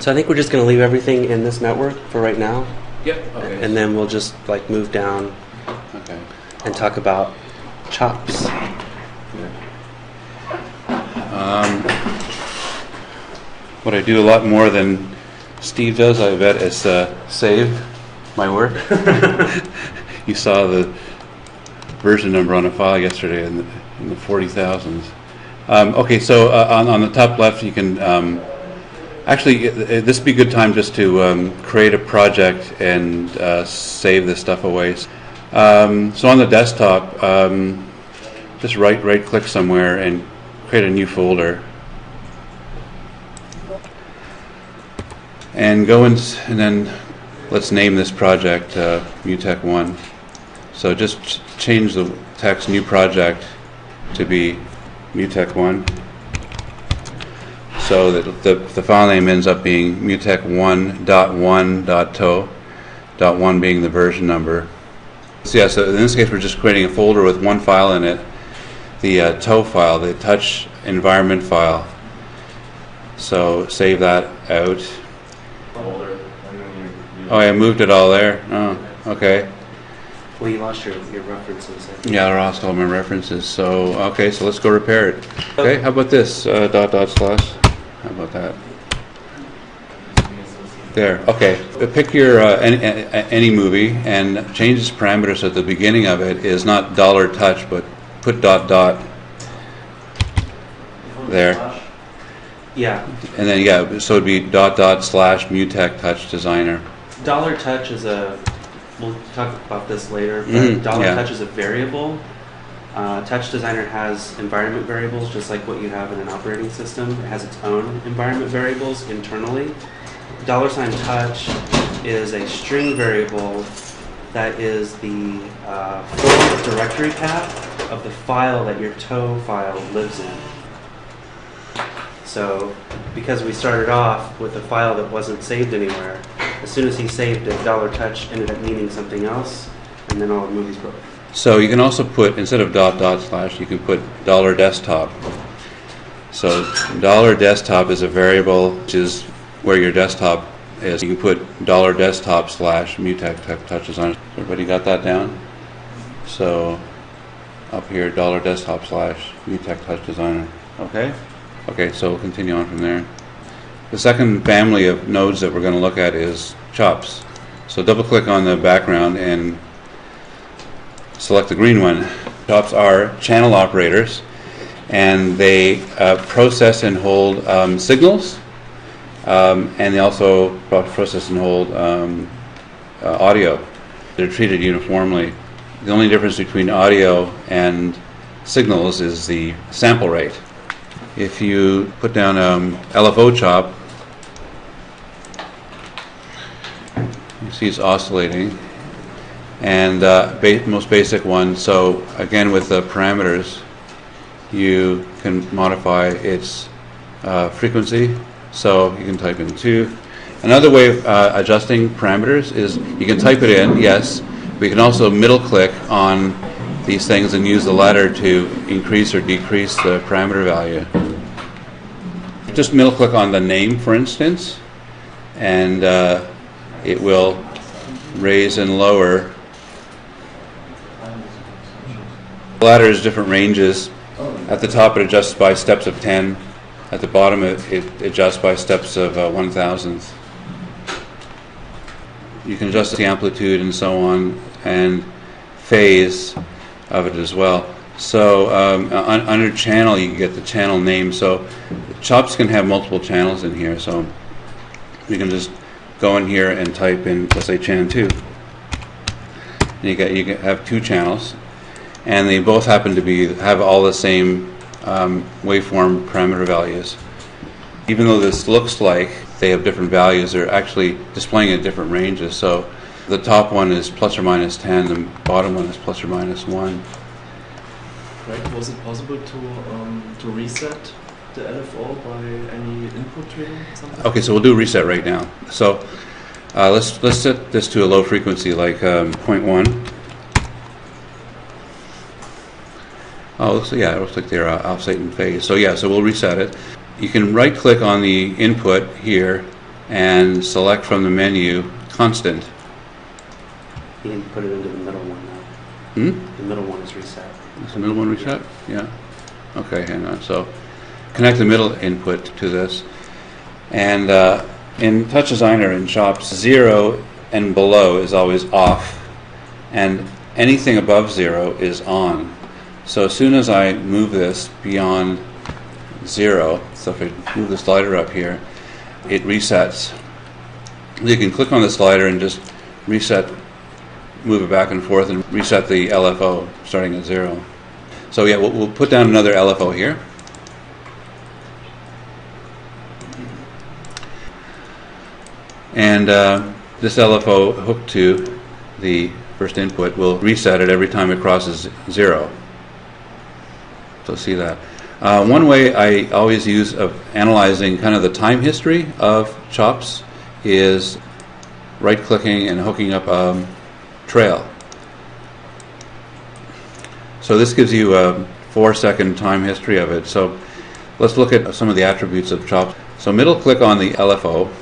So I think we're just going to leave everything in this network for right now. Yep. Okay. And then we'll just like move down and talk about chops. What I do a lot more than Steve does, I bet, is save my work. You saw the version number on a file yesterday in the 40,000s. Okay, so on the top left, you can actually this would be a good time just to create a project and save this stuff away. So on the desktop, just right click somewhere and create a new folder. And go and then let's name this project MUTEK 1. So just change the text new project to be MUTEK 1. So that the file name ends up being MUTEK 1.1.to, .1 being the version number. So yeah, so in this case we're just creating a folder with one file in it, the TOE file, the touch environment file. So save that out. Oh, I moved it all there. Oh, okay. Well, you lost your references. Yeah, I lost all my references. So, okay, so let's go repair it. Okay, how about this? // How about that? There. Okay. Pick your any movie and change its parameters at the beginning of it is not $touch, but put .. there. Yeah. And then so it'd be / MUTEK Touch Designer. $touch is we'll talk about this later, but $touch is a variable. Touch Designer has environment variables just like what you have in an operating system. It has its own environment variables internally. $touch is a string variable that is the forward directory path of the file that your TOE file lives in. So because we started off with a file that wasn't saved anywhere, as soon as he saved it, $touch ended up meaning something else, and then all the movies broke. So you can also put, instead of // you can put $desktop. So $desktop is a variable which is where your desktop is. You can put $desktop / MUTEK Touch Designer. Everybody got that down? So up here, $desktop / MUTEK Touch Designer. Okay? Okay, so we'll continue on from there. The second family of nodes that we're going to look at is chops. So double click on the background and select the green one. Chops are channel operators, and they process and hold signals, and they also process and hold audio. They're treated uniformly. The only difference between audio and signals is the sample rate. If you put down LFO chop, you see it's oscillating, and most basic one. So again, with the parameters, you can modify its frequency. So you can type in 2. Another way of adjusting parameters is you can type it in, yes, but you can also middle click on these things and use the ladder to increase or decrease the parameter value. Just middle click on the name, for instance, and it will raise and lower. The ladder is different ranges. At the top it adjusts by steps of 10. At the bottom it adjusts by steps of 1,000th. You can adjust the amplitude and so on, and phase of it as well. So under channel you get the channel name. So chops can have multiple channels in here. So you can just go in here and type in, let's say, Chan 2. And you can have 2 channels, and they both happen to have all the same waveform parameter values. Even though this looks like they have different values, they're actually displaying at different ranges. So the top one is ±10, the bottom one is ±1. Right. Was it possible to reset the LFO by any input trigger or something? Okay, so we'll do a reset right now. So let's set this to a low frequency, like 0.1. Oh, it looks like they're offset in phase. So yeah, so we'll reset it. You can right-click on the input here and select from the menu constant. You can put it into the middle one now. The middle one is reset. Is the middle one reset? Yeah. Okay, hang on. So connect the middle input to this. And in Touch Designer in Shops, 0 and below is always off, and anything above 0 is on. So as soon as I move this beyond 0, so if I move the slider up here, it resets. You can click on the slider and just reset, move it back and forth, and reset the LFO starting at 0. So yeah, we'll put down another LFO here. And this LFO hooked to the first input will reset it every time it crosses 0. So see that. One way I always use of analyzing kind of the time history of chops is right-clicking and hooking up a trail. So this gives you a 4-second time history of it. So let's look at some of the attributes of chops. So middle-click on the LFO,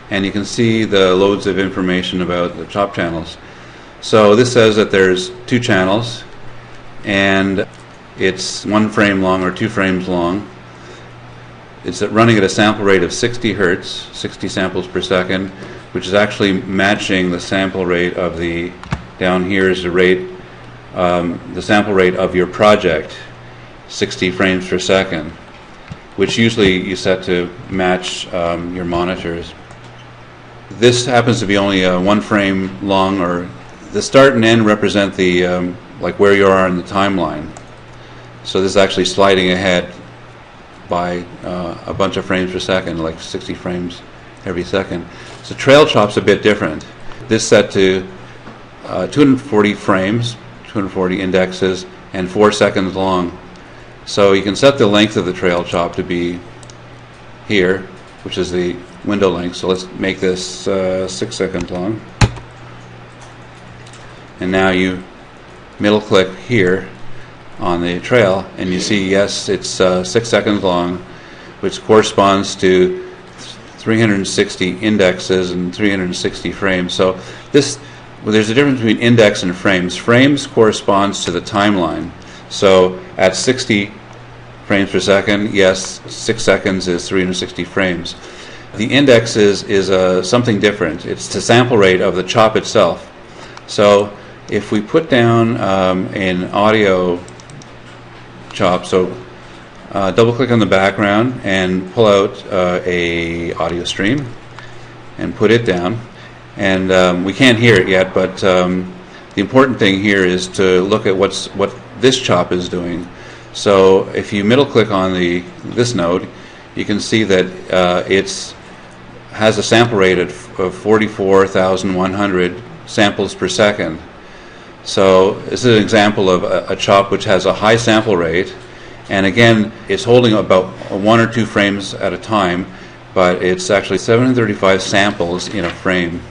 and you can see the loads of information about the chop channels. So this says that there's 2 channels, and it's 1 frame long or 2 frames long. It's running at a sample rate of 60 hertz, 60 samples per second, which is actually matching the sample rate of the, down here is the rate, the sample rate of your project, 60 frames per second, which usually you set to match your monitors. This happens to be only 1 frame long, or the start and end represent the like where you are in the timeline. So this is actually sliding ahead by a bunch of frames per second, like 60 frames every second. So trail chop's a bit different. This set to 240 frames, 240 indexes, and 4 seconds long. So you can set the length of the trail chop to be here, which is the window length. So let's make this 6 seconds long. And now you middle click here on the trail, and you see, yes, it's 6 seconds long, which corresponds to 360 indexes and 360 frames. So this, well, there's a difference between index and frames. Frames corresponds to the timeline. So at 60 frames per second, yes, 6 seconds is 360 frames. The index is something different. It's the sample rate of the chop itself. So if we put down an audio chop, so double click on the background and pull out a audio stream and put it down, and we can't hear it yet, but the important thing here is to look at what this chop is doing. So if you middle click on this node, you can see that it has a sample rate of 44,100 samples per second. So this is an example of a chop which has a high sample rate, and again, it's holding about 1 or 2 frames at a time, but it's actually 735 samples in a frame.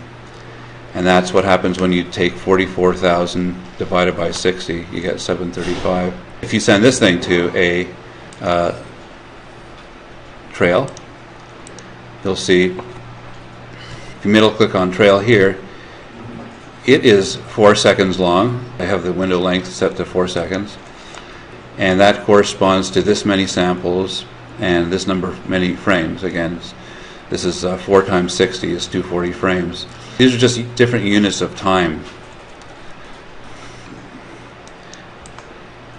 And that's what happens when you take 44,000 divided by 60, you get 735. If you send this thing to a trail, you'll see, if you middle click on trail here, it is 4 seconds long. I have the window length set to 4 seconds. And that corresponds to this many samples and this number many frames. Again, this is 4 times 60 is 240 frames. These are just different units of time.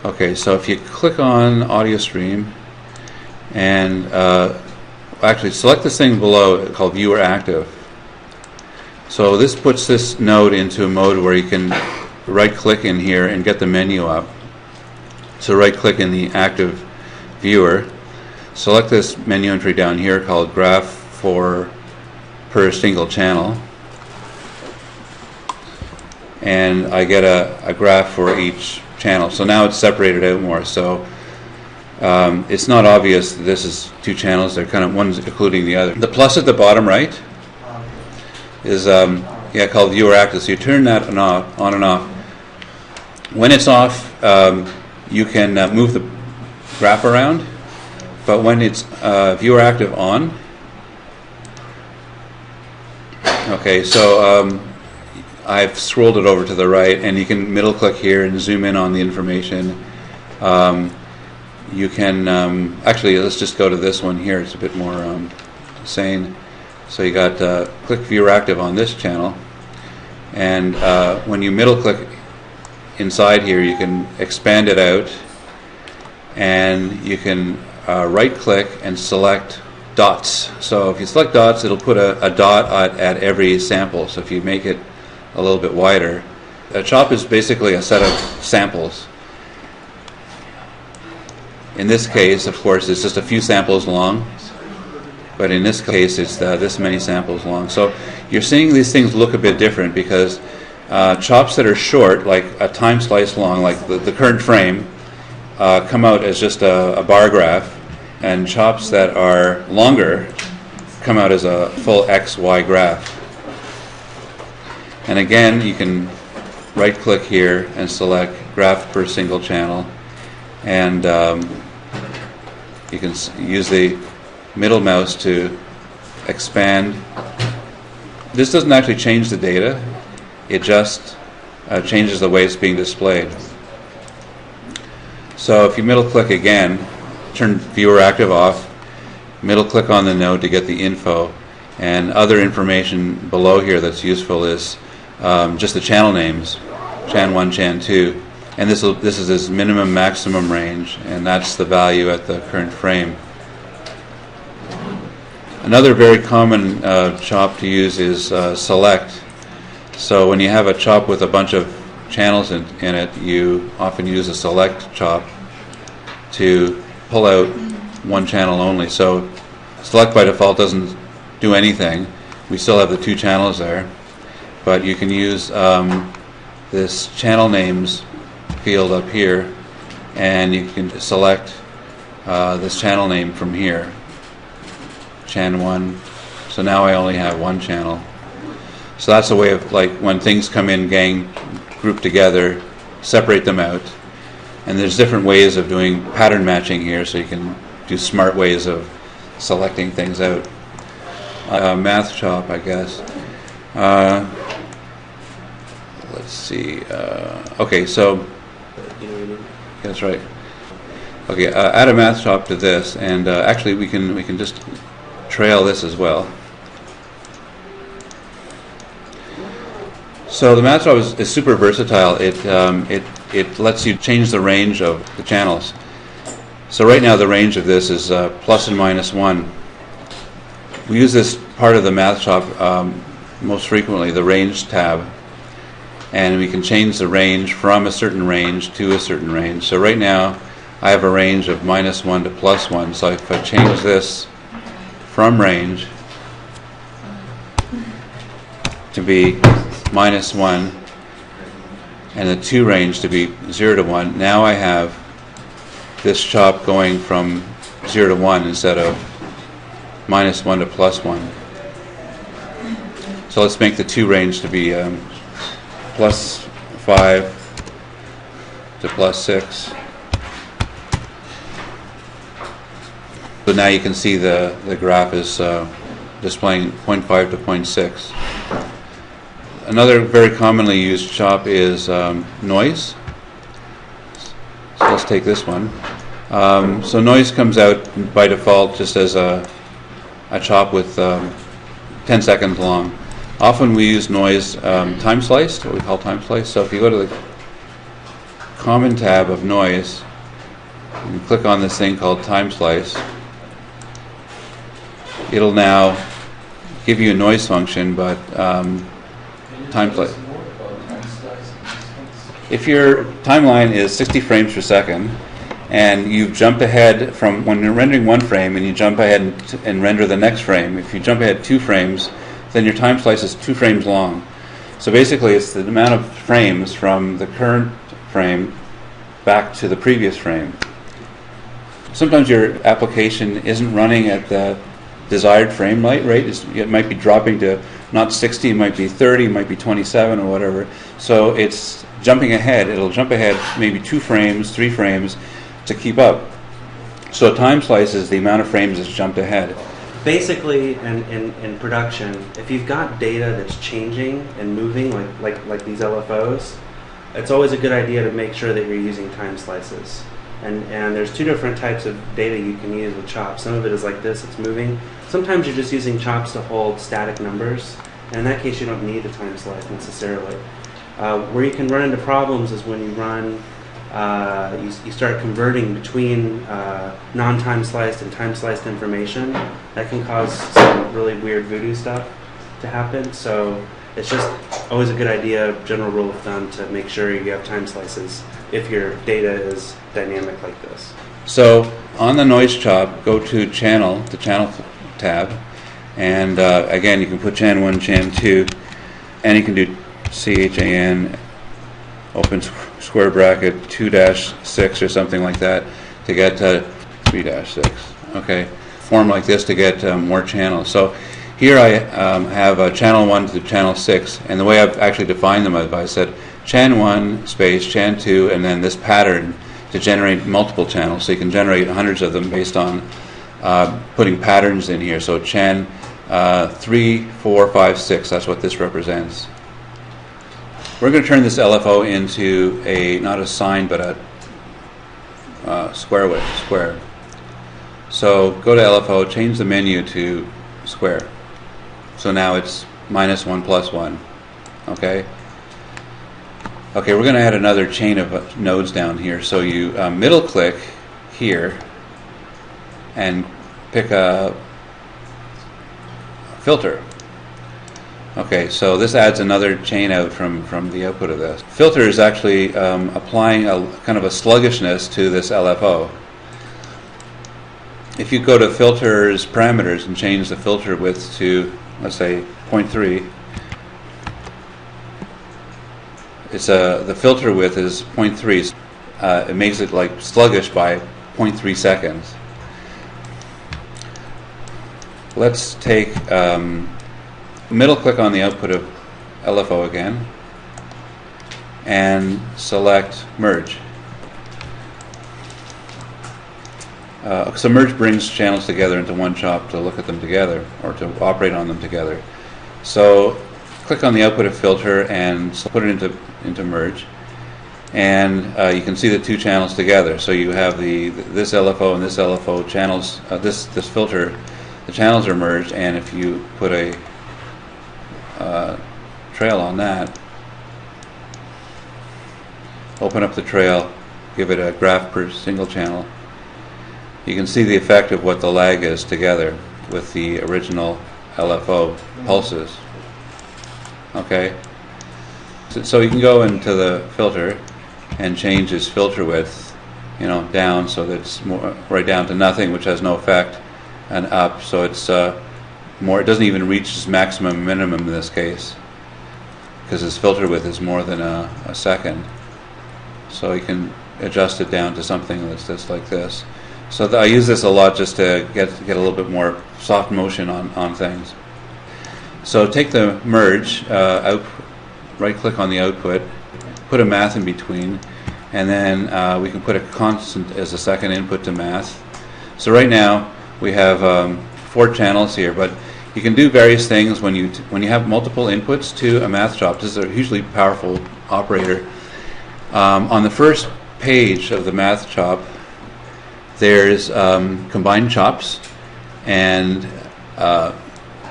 Okay, so if you click on audio stream and actually select this thing below called viewer active. So this puts this node into a mode where you can right click in here and get the menu up. So right click in the active viewer, select this menu entry down here called graph for per single channel, and I get a graph for each channel. So now it's separated out more. So it's not obvious that this is 2 channels. They're kind of one's including the other. The plus at the bottom right is called viewer active. So you turn that on and off. When it's off, you can move the graph around, but when it's viewer active on, Okay, so I've scrolled it over to the right, and you can middle click here and zoom in on the information. You can actually, let's just go to this one here. It's a bit more sane. So you got click viewer active on this channel, and when you middle click inside here, you can expand it out, and you can right click and select dots. So if you select dots, it'll put a dot at every sample. So if you make it a little bit wider, a chop is basically a set of samples. In this case, of course, it's just a few samples long, but in this case, it's this many samples long. So you're seeing these things look a bit different because chops that are short, like a time slice long, like the current frame, come out as just a bar graph, and chops that are longer come out as a full XY graph. And again, you can right-click here and select graph per single channel, and you can use the middle mouse to expand. This doesn't actually change the data, it just changes the way it's being displayed. So if you middle click again, turn viewer active off, middle click on the node to get the info, and other information below here that's useful is just the channel names, Chan 1, Chan 2, and this is its minimum maximum range, and that's the value at the current frame. Another very common chop to use is select. So when you have a chop with a bunch of channels in it, you often use a select chop to pull out one channel only. So select by default doesn't do anything. We still have the two channels there, but you can use this channel names field up here, and you can select this channel name from here, Chan 1. So now I only have one channel. So that's a way of, like, when things come in gang grouped together, separate them out. And there's different ways of doing pattern matching here, so you can do smart ways of selecting things out. Math chop, I guess. Let's see. Okay, so that's right. Okay, add a math chop to this, and actually we can just trail this as well. So the math chop is super versatile. It lets you change the range of the channels. So right now the range of this is plus and minus 1. We use this part of the math chop most frequently, the range tab, and we can change the range from a certain range to a certain range. So right now I have a range of minus 1 to plus 1. So if I change this from range to be minus 1 and the to range to be 0 to 1, now I have this chop going from 0 to 1 instead of minus 1 to plus 1. So let's make the to range to be plus 5 to plus 6. So now you can see the graph is displaying 0.5 to 0.6. Another very commonly used chop is noise. So let's take this one. So noise comes out by default just as a chop with 10 seconds long. Often we use noise time sliced, what we call time slice. So if you go to the common tab of noise, you click on this thing called time slice, it'll now give you a noise function, but time slice. If your timeline is 60 frames per second, and you've jumped ahead from when you're rendering one frame and you jump ahead and render the next frame, if you jump ahead 2 frames, then your time slice is 2 frames long. So basically it's the amount of frames from the current frame back to the previous frame. Sometimes your application isn't running at the desired frame rate. It might be dropping to not 60, it might be 30, it might be 27 or whatever. So it's jumping ahead. It'll jump ahead maybe 2 frames, 3 frames to keep up. So time slice is the amount of frames that's jumped ahead. basically, in production, if you've got data that's changing and moving, like these LFOs, it's always a good idea to make sure that you're using time slices. And there's two different types of data you can use with chops. Some of it is like this, it's moving. Sometimes you're just using chops to hold static numbers, and in that case you don't need a time slice necessarily. Where you can run into problems is when you run, you start converting between non-time sliced and time sliced information. That can cause some really weird voodoo stuff to happen. So it's just always a good idea, general rule of thumb, to make sure you have time slices if your data is dynamic like this. So on the noise chop, go to channel, the channel tab, and again you can put chan 1, chan 2, and you can do CHAN open square bracket 2-6 or something like that to get 3-6. Okay, form like this to get more channels. So here I have channel 1 to channel 6, and the way I've actually defined them, I said chan 1 space chan 2, and then this pattern to generate multiple channels. So you can generate hundreds of them based on putting patterns in here. So chan 3, 4, 5, 6, that's what this represents. We're going to turn this LFO into not a sine, but a square wave, square. So go to LFO, change the menu to square. So now it's -1 + 1. Okay? Okay, we're going to add another chain of nodes down here. So you middle click here and pick a filter. Okay, so this adds another chain out from the output of this. Filter is actually applying a kind of a sluggishness to this LFO. If you go to filters parameters and change the filter width to, let's say, 0.3, the filter width is 0.3. It makes it like sluggish by 0.3 seconds. Let's take middle click on the output of LFO again and select merge. So merge brings channels together into one chop to look at them together or to operate on them together. So click on the output of filter and put it into merge, and you can see the two channels together. So you have this LFO and this LFO channels. This filter, the channels are merged, and if you put a trail on that, open up the trail, give it a graph per single channel, you can see the effect of what the lag is together with the original LFO pulses. Okay, so you can go into the filter and change its filter width, down so that it's more right down to nothing, which has no effect, and up so it's more. It doesn't even reach its maximum minimum in this case because its filter width is more than a second. So you can adjust it down to something that's like this. So I use this a lot just to get a little bit more soft motion on things. So take the merge, right click on the output, put a math in between, and then we can put a constant as a second input to math. So right now we have 4 channels here, but you can do various things when you have multiple inputs to a math chop. This is a hugely powerful operator. On the first page of the math chop, there's combined chops, and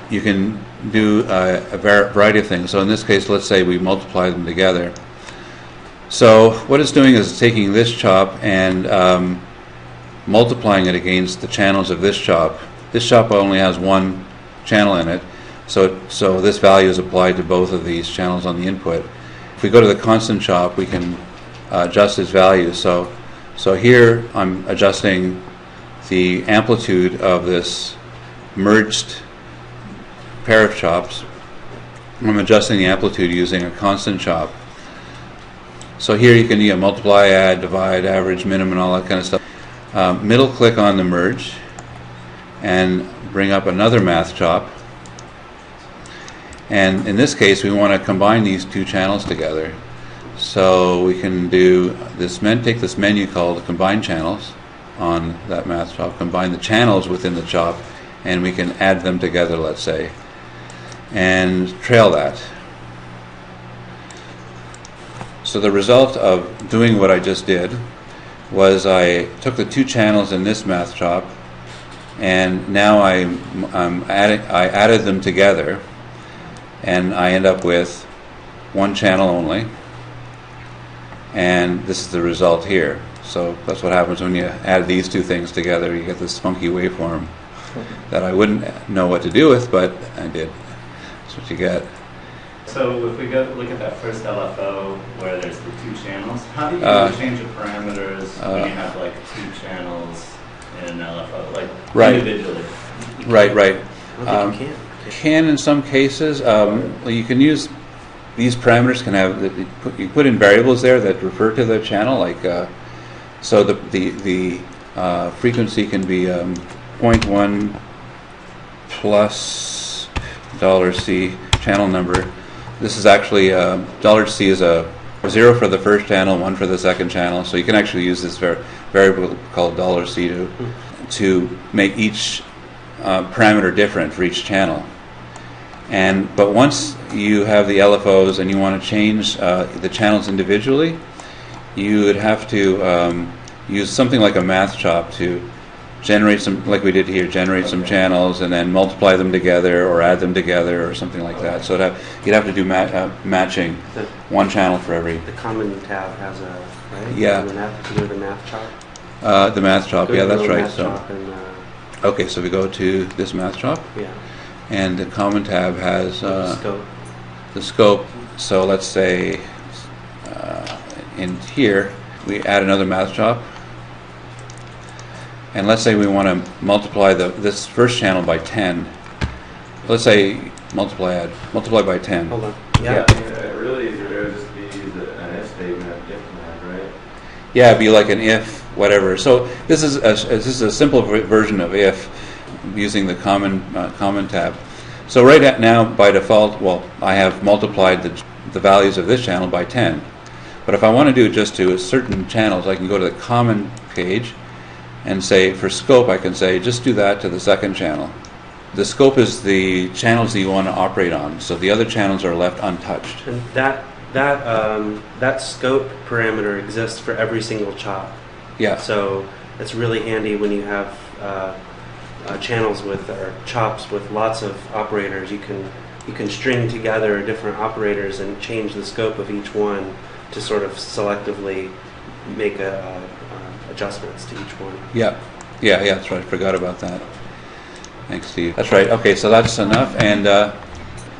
you can do a variety of things. So in this case, let's say we multiply them together. So what it's doing is taking this chop and multiplying it against the channels of this chop. This chop only has one channel in it, so this value is applied to both of these channels on the input. If we go to the constant chop, we can adjust its value. So here I'm adjusting the amplitude of this merged pair of chops. I'm adjusting the amplitude using a constant chop. So here you can multiply, add, divide, average, minimum, all that kind of stuff. Middle click on the merge and bring up another math chop. And in this case, we want to combine these two channels together. So we can do this. Take this menu called Combine Channels on that math chop. Combine the channels within the chop, and we can add them together, let's say, and trail that. So the result of doing what I just did was I took the two channels in this math chop, and now I added them together, and I end up with one channel only, and this is the result here. So that's what happens when you add these two things together. You get this funky waveform that I wouldn't know what to do with, but I did. That's what you get. So if we go look at that first LFO where there's the two channels, how do you change the parameters when you have like two channels in an LFO, like individually? Right. I don't think you Can in some cases. You can use these parameters. Can have you put in variables there that refer to the channel, like so the frequency can be 0.1 plus $C channel number. This is actually $C is a 0 for the first channel, 1 for the second channel. So you can actually use this variable called $C to make each parameter different for each channel. But once you have the LFOs and you want to change the channels individually, you would have to use something like a math chop to generate some, like we did here, some channels and then multiply them together or add them together or something like that. So you'd have to do matching one channel for every. The common tab has a, right? Yeah. The math chop. The math chop, yeah, that's right. So okay, so we go to this math chop. Yeah. And the common tab has scope. The scope. So let's say in here we add another math chop, and let's say we want to multiply this first channel by 10. Let's say multiply by 10. Hold on. Yeah. Really, it would just be an if statement, if command, right? Yeah, it'd be like an if whatever. So this is a simple version of if, using the common tab. So right now, by default, I have multiplied the values of this channel by 10. But if I want to do it just to certain channels, I can go to the common page and say, for scope, I can say, just do that to the second channel. The scope is the channels that you want to operate on, so the other channels are left untouched. And that scope parameter exists for every single chop. Yeah. So it's really handy when you have channels or chops with lots of operators. You can string together different operators and change the scope of each one to sort of selectively make adjustments to each one. Yeah, that's right. I forgot about that. Thanks, Steve. That's right. Okay, so that's enough. And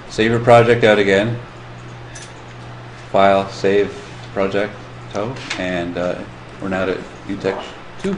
save your project out again. File, save, project, and we're now at MUTEK 2.